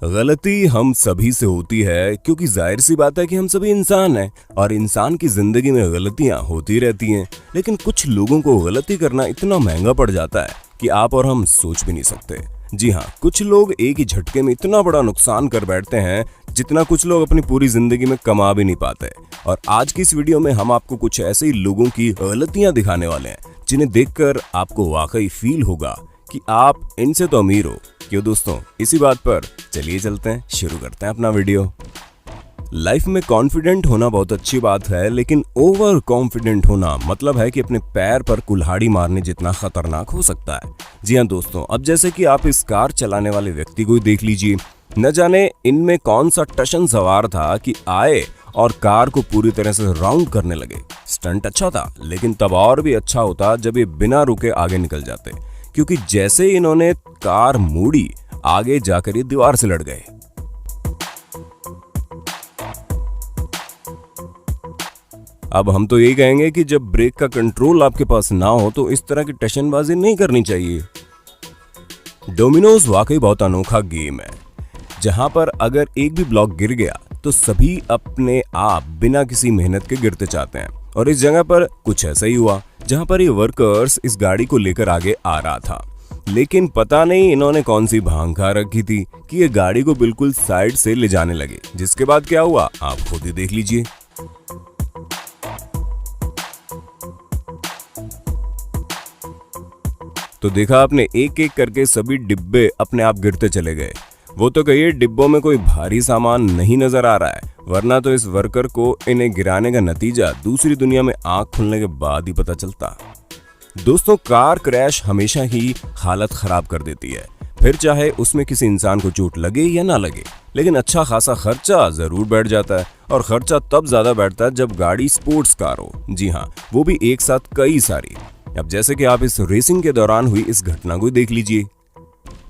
गलती हम सभी से होती है क्योंकि जाहिर सी बात है कि हम सभी इंसान हैं और इंसान की जिंदगी में गलतियां होती रहती हैं। लेकिन कुछ लोगों को गलती करना इतना महंगा पड़ जाता है कि आप और हम सोच भी नहीं सकते। जी हाँ, कुछ लोग एक ही झटके में इतना बड़ा नुकसान कर बैठते हैं जितना कुछ लोग अपनी पूरी जिंदगी में कमा भी नहीं पाते। और आज की इस वीडियो में हम आपको कुछ ऐसे ही लोगों की गलतियां दिखाने वाले हैं जिन्हें देखकर आपको वाकई फील होगा कि आप इनसे तो अमीर हो। क्यों दोस्तों, इसी बात पर चलिए चलते हैं, शुरू करते हैं अपना वीडियो। लाइफ में कॉन्फिडेंट होना बहुत अच्छी बात है, लेकिन ओवर कॉन्फिडेंट होना मतलब है कि अपने पैर पर कुल्हाड़ी मारने जितना खतरनाक हो सकता है। जी हाँ दोस्तों, अब जैसे कि आप इस कार चलाने वाले व्यक्ति को देख लीजिए। न जाने इनमें कौन सा टशन सवार था कि आए और कार को पूरी तरह से राउंड करने लगे। स्टंट अच्छा था, लेकिन तब और भी अच्छा होता जब ये बिना रुके आगे निकल जाते, क्योंकि जैसे इन्होंने कार मोड़ी आगे जाकर ये दीवार से लड़ गए। अब हम तो यही कहेंगे कि जब ब्रेक का कंट्रोल आपके पास ना हो तो इस तरह की टशनबाजी नहीं करनी चाहिए। डोमिनोज वाकई बहुत अनोखा गेम है, जहां पर अगर एक भी ब्लॉक गिर गया तो सभी अपने आप बिना किसी मेहनत के गिरते चाहते हैं। और इस जगह पर कुछ ऐसा ही हुआ, जहां पर ये वर्कर्स इस गाड़ी को लेकर आगे आ रहा था, लेकिन पता नहीं इन्होंने कौन सी भांग खा रखी थी कि ये गाड़ी को बिल्कुल साइड से ले जाने लगे। जिसके बाद क्या हुआ आप खुद ही देख लीजिए। तो देखा आपने, एक एक करके सभी डिब्बे अपने आप गिरते चले गए। वो तो कहिए डिब्बों में कोई भारी सामान नहीं नजर आ रहा है, वरना तो इस वर्कर को इन्हें गिराने का नतीजा दूसरी दुनिया में आंख खुलने के बाद ही पता चलता। दोस्तों, कार क्रैश हमेशा ही हालत खराब कर देती है, फिर चाहे उसमें किसी इंसान को चोट लगे या ना लगे, लेकिन अच्छा खासा खर्चा जरूर बैठ जाता है। और खर्चा तब ज्यादा बैठता है जब गाड़ी स्पोर्ट्स कार हो। जी हाँ, वो भी एक साथ कई सारी। अब जैसे कि आप इस रेसिंग के दौरान हुई इस घटना को देख लीजिए,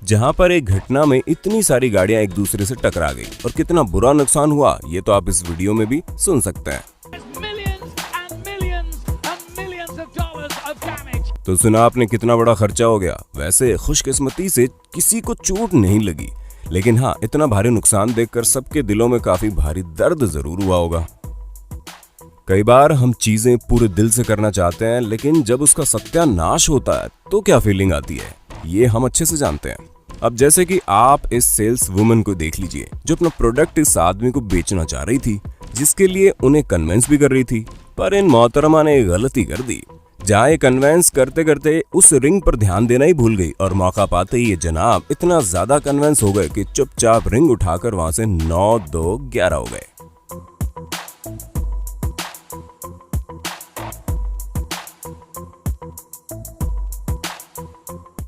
जहां पर एक घटना में इतनी सारी गाड़ियां एक दूसरे से टकरा गई और कितना बुरा नुकसान हुआ ये तो आप इस वीडियो में भी सुन सकते हैं। तो सुना आपने, कितना बड़ा खर्चा हो गया। वैसे खुशकिस्मती से किसी को चोट नहीं लगी, लेकिन हाँ, इतना भारी नुकसान देखकर सबके दिलों में काफी भारी दर्द जरूर हुआ होगा। कई बार हम चीजें पूरे दिल से करना चाहते हैं, लेकिन जब उसका सत्यानाश होता है तो क्या फीलिंग आती है ये हम अच्छे से जानते हैं। अब जैसे कि आप इस सेल्स वुमन को देख लीजिए, जो अपना प्रोडक्ट इस आदमी को बेचना चाह रही थी, जिसके लिए उन्हें कन्विंस भी कर रही थी। पर इन मोहतरमा ने गलती कर दी, जहाँ ये कन्विंस करते करते उस रिंग पर ध्यान देना ही भूल गई और मौका पाते ही ये जनाब इतना ज्यादा कन्विंस हो गए कि चुपचाप रिंग उठाकर वहां से 9-2-11 हो गए।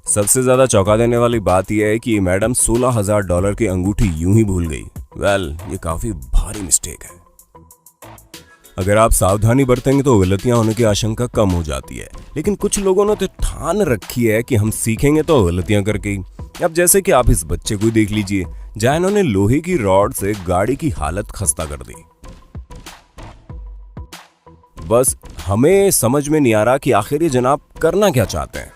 सबसे ज्यादा चौंका देने वाली बात यह है कि ये मैडम $16,000 की अंगूठी यूं ही भूल गई। ये काफी भारी मिस्टेक है। अगर आप सावधानी बरतेंगे तो गलतियां होने की आशंका कम हो जाती है, लेकिन कुछ लोगों ने तो ठान रखी है कि हम सीखेंगे तो गलतियां करके ही। अब जैसे कि आप इस बच्चे को देख लीजिए, जहां इन्होंने लोहे की रॉड से गाड़ी की हालत खस्ता कर दी। बस हमें समझ में नहीं आ रहा कि आखिर ये जनाब करना क्या चाहते हैं।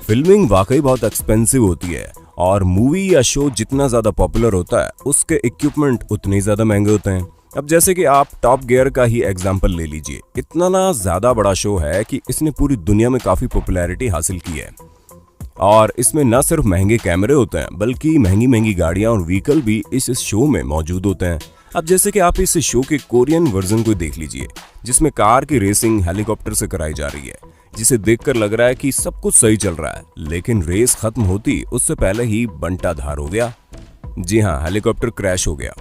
फिल्मिंग वाकई बहुत एक्सपेंसिव होती है और मूवी या शो जितना ज्यादा पॉपुलर होता है उसके इक्विपमेंट उतने ही ज्यादा महंगे होते हैं। अब जैसे कि आप टॉप गियर का ही एग्जांपल ले लीजिए, इतना ना ज्यादा बड़ा शो है कि इसने पूरी दुनिया में काफी पॉपुलैरिटी हासिल की है। और इसमें न सिर्फ महंगे कैमरे होते हैं, बल्कि महंगी महंगी गाड़ियां और व्हीकल भी इस शो में मौजूद होते हैं। अब जैसे कि आप इस शो के कोरियन वर्जन को देख लीजिए, जिसमें कार की रेसिंग हेलीकॉप्टर से कराई जा रही है, जिसे देखकर लग रहा है कि सब कुछ सही चल रहा है, लेकिन रेस खत्म होती उससे पहले ही बंटा धार हो गया। जी हाँ, हेलीकॉप्टर क्रैश हो गया।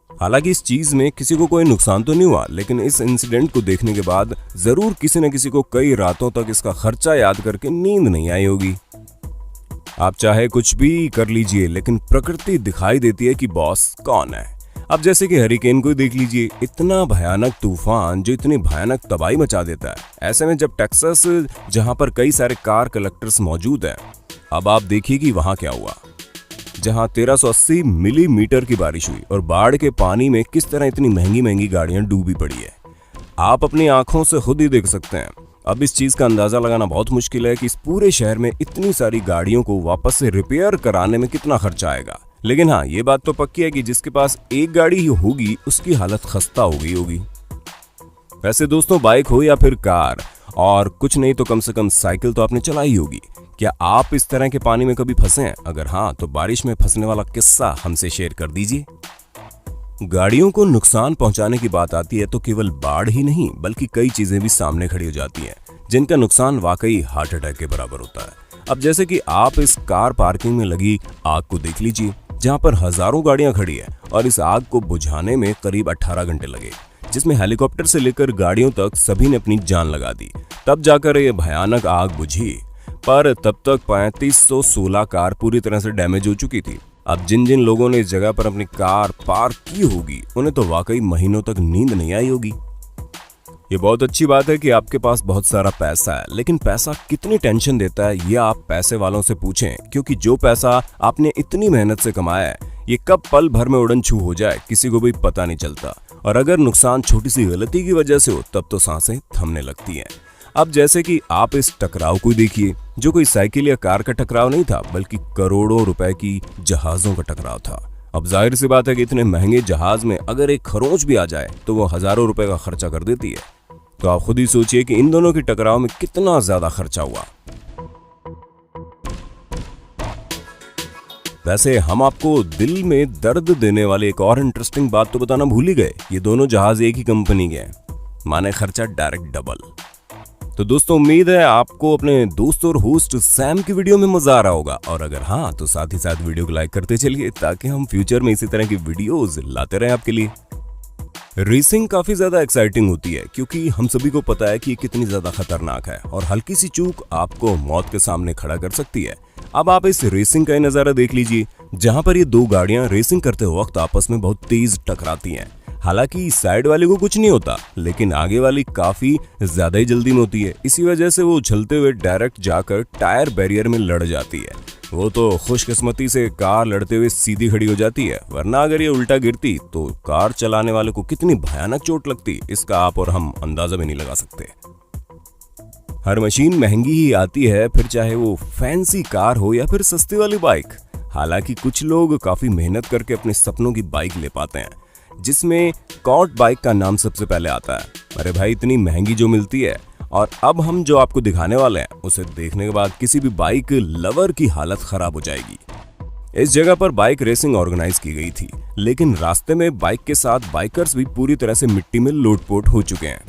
हालांकि इस चीज में किसी को कोई नुकसान तो नहीं हुआ, लेकिन इस इंसिडेंट को देखने के बाद जरूर किसी न किसी को कई रातों तक इसका खर्चा याद करके नींद नहीं आई होगी। आप चाहे कुछ भी कर लीजिए, लेकिन प्रकृति दिखाई देती है कि बॉस कौन है। अब जैसे कि हरिकेन को देख लीजिए, इतना भयानक तूफान जो इतनी भयानक तबाही मचा देता है। ऐसे में जब टेक्सास, जहां पर कई सारे कार कलेक्टर्स मौजूद हैं, अब आप देखिए कि वहां क्या हुआ, जहां 1380 मिलीमीटर की बारिश हुई और बाढ़ के पानी में किस तरह इतनी महंगी महंगी गाड़ियां डूबी पड़ी है। आप अपनी आंखों से खुद ही देख सकते हैं। अब इस चीज का अंदाजा लगाना बहुत मुश्किल है कि इस पूरे शहर में इतनी सारी गाड़ियों को वापस से रिपेयर कराने में कितना खर्चा आएगा। लेकिन हाँ, ये बात तो पक्की है कि जिसके पास एक गाड़ी ही होगी उसकी हालत खस्ता हो गई होगी। वैसे दोस्तों, बाइक हो या फिर कार, और कुछ नहीं तो कम से कम साइकिल तो आपने चलाई होगी। क्या आप इस तरह के पानी में कभी फंसे हैं? अगर हाँ, तो बारिश में फंसने वाला किस्सा हमसे शेयर कर दीजिए। गाड़ियों को नुकसान पहुंचाने की बात आती है तो केवल बाढ़ ही नहीं बल्कि कई चीजें भी सामने खड़ी हो जाती हैं, जिनका नुकसान वाकई हार्ट अटैक के बराबर होता है। अब जैसे कि आप इस कार पार्किंग में लगी आग को देख लीजिए, जहां पर हजारों गाड़ियां खड़ी है और इस आग को बुझाने में करीब 18 घंटे लगे, जिसमें हेलीकॉप्टर से लेकर गाड़ियों तक सभी ने अपनी जान लगा दी, तब जाकर ये भयानक आग बुझी। पर तब तक 3516 कार पूरी तरह से डैमेज हो चुकी थी। अब जिन जिन लोगों ने इस जगह पर अपनी कार पार्क की होगी, उन्हें तो वाकई महीनों तक नींद नहीं आई होगी। ये बहुत अच्छी बात है कि आपके पास बहुत सारा पैसा है, लेकिन पैसा कितनी टेंशन देता है ये आप पैसे वालों से पूछें, क्योंकि जो पैसा आपने इतनी मेहनत से कमाया है ये कब पल भर में उड़न छू हो जाए किसी को भी पता नहीं चलता। और अगर नुकसान छोटी सी गलती की वजह से हो तब तो सांसें थमने लगती हैं। अब जैसे कि आप इस टकराव को देखिए, जो कोई साइकिल या कार का टकराव नहीं था बल्कि करोड़ों रुपए की जहाजों का टकराव था। अब जाहिर सी बात है कि इतने महंगे जहाज में अगर एक खरोंच भी आ जाए तो वो हजारों रुपए का खर्चा कर देती है। तो आप खुद ही सोचिए कि इन दोनों के टकराव में कितना ज्यादा खर्चा हुआ। वैसे हम आपको दिल में दर्द देने वाली एक और इंटरेस्टिंग बात तो बताना भूल ही गए, ये दोनों जहाज एक ही कंपनी के हैं, माने खर्चा डायरेक्ट डबल। तो दोस्तों, उम्मीद है आपको अपने दोस्त और होस्ट सैम की वीडियो में मजा आ रहा होगा, और अगर हाँ तो साथ ही साथ वीडियो को लाइक करते चलिए ताकि हम फ्यूचर में इसी तरह की वीडियोस लाते रहें आपके लिए। रेसिंग काफी ज्यादा एक्साइटिंग होती है क्योंकि हम सभी को पता है कि ये कितनी ज्यादा खतरनाक है और हल्की सी चूक आपको मौत के सामने खड़ा कर सकती है। अब आप इस रेसिंग का नजारा देख लीजिए, जहां पर ये दो गाड़ियां रेसिंग करते वक्त आपस में बहुत तेज टकराती हैं। हालांकि साइड वाले को कुछ नहीं होता, लेकिन आगे वाली काफी ज्यादा ही जल्दी में होती है। इसी वजह से वो उछलते हुए डायरेक्ट जाकर टायर बैरियर में लड़ जाती है। वो तो खुशकिस्मती से कार लड़ते हुए सीधी खड़ी हो जाती है, वरना अगर ये उल्टा गिरती तो कार चलाने वाले को कितनी भयानक चोट लगती, इसका आप और हम अंदाजा भी नहीं लगा सकते। हर मशीन महंगी ही आती है, फिर चाहे वो फैंसी कार हो या फिर सस्ती वाली बाइक। हालांकि कुछ लोग काफी मेहनत करके अपने सपनों की बाइक ले पाते हैं, जिसमें कॉट बाइक का नाम सबसे पहले आता है। अरे भाई, इतनी महंगी जो मिलती है, और अब हम जो आपको दिखाने वाले हैं उसे देखने के बाद किसी भी बाइक लवर की हालत खराब हो जाएगी। इस जगह पर बाइक रेसिंग ऑर्गेनाइज की गई थी, लेकिन रास्ते में बाइक के साथ बाइकर्स भी पूरी तरह से मिट्टी में लोटपोट हो चुके हैं।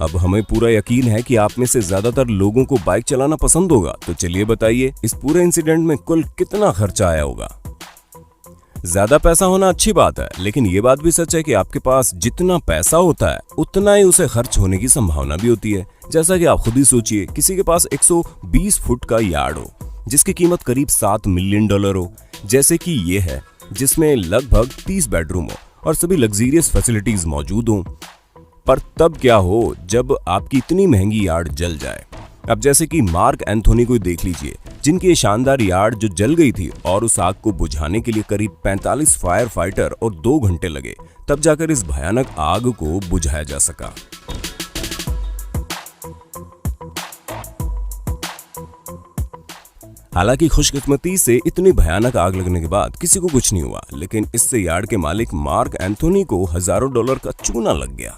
अब हमें पूरा यकीन है कि आप में से ज्यादातर लोगों को बाइक चलाना पसंद होगा, तो चलिए बताइए इस पूरे इंसिडेंट में कुल कितना खर्चा आया होगा। ज्यादा पैसा होना अच्छी बात है, लेकिन ये बात भी सच है कि आपके पास जितना पैसा होता है उतना ही उसे खर्च होने की संभावना भी होती है। जैसा कि आप खुद ही सोचिए, किसी के पास 120 फुट का यार्ड हो जिसकी कीमत करीब $7 मिलियन हो, जैसे कि ये है, जिसमें लगभग 30 बेडरूम हो और सभी लग्जरियस फैसिलिटीज मौजूद हों। पर तब क्या हो जब आपकी इतनी महंगी यार्ड जल जाए। अब जैसे कि मार्क एंथोनी को देख लीजिए, जिनकी ये शानदार यार्ड जो जल गई थी और उस आग को बुझाने के लिए करीब 45 फायर फाइटर और 2 घंटे लगे, तब जाकर इस भयानक आग को बुझाया जा सका। हालांकि खुशकिस्मती से इतनी भयानक आग लगने के बाद किसी को कुछ नहीं हुआ, लेकिन इससे यार्ड के मालिक मार्क एंथोनी को हजारों डॉलर का चूना लग गया।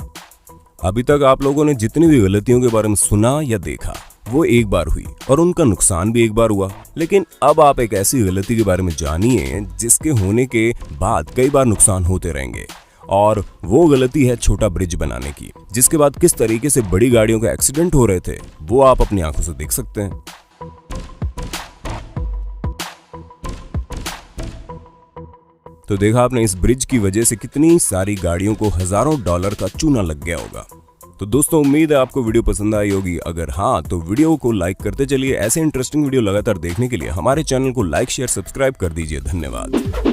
अभी तक आप लोगों ने जितनी भी गलतियों के बारे में सुना या देखा वो एक बार हुई और उनका नुकसान भी एक बार हुआ, लेकिन अब आप एक ऐसी गलती के बारे में जानिए जिसके होने के बाद कई बार नुकसान होते रहेंगे। और वो गलती है छोटा ब्रिज बनाने की, जिसके बाद किस तरीके से बड़ी गाड़ियों के एक्सीडेंट हो रहे थे वो आप अपनी आंखों से देख सकते हैं। तो देखा आपने, इस ब्रिज की वजह से कितनी सारी गाड़ियों को हजारों डॉलर का चूना लग गया होगा। तो दोस्तों, उम्मीद है आपको वीडियो पसंद आई होगी। अगर हाँ तो वीडियो को लाइक करते चलिए। ऐसे इंटरेस्टिंग वीडियो लगातार देखने के लिए हमारे चैनल को लाइक, शेयर, सब्सक्राइब कर दीजिए। धन्यवाद।